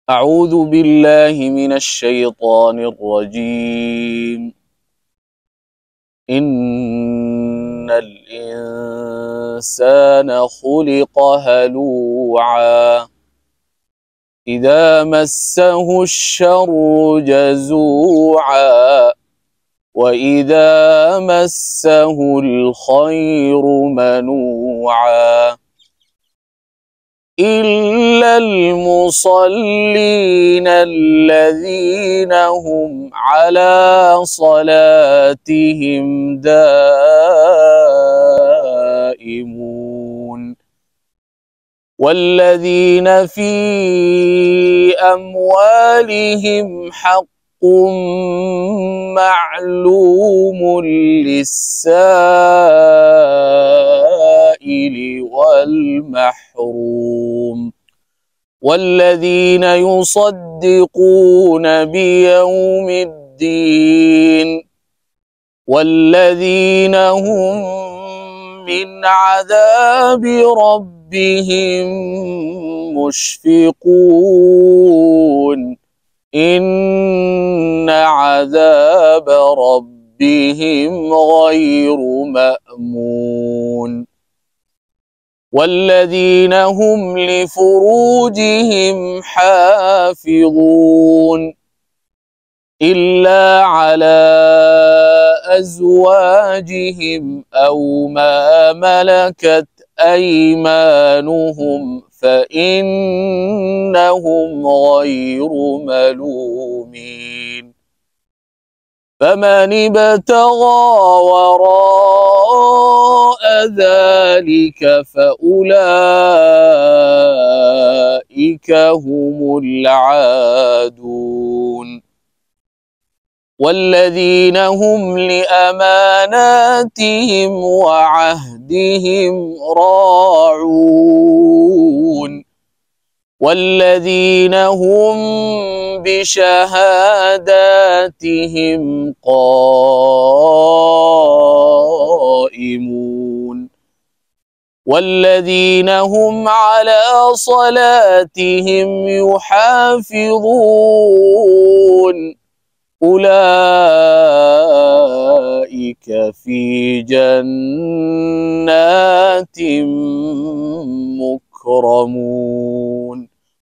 أعوذ بالله من الشيطان الرجيم. إن الإنسان خلق هلوعا إذا مسه الشر جزوعا وإذا مسه الخير منوعا إلا المصلين الذين هم على صلاتهم دائمون والذين في أموالهم حق معلوم للسائل والمحروم والذين يصدقون بيوم الدين والذين هم من عذاب ربهم مشفقون إن عذاب ربهم غير مأمون والذين هم لفروجهم حافظون إلا على أزواجهم أو ما ملكت أيمانهم فإنهم غير ملومين فمن ابتغى وراء ذلك فأولئك هم العادون والذين هم لأماناتهم وعهدهم راعون والذين هم بشهاداتهم قائمون والذين هم على صلاتهم يحافظون أولئك في جنات مكرمون.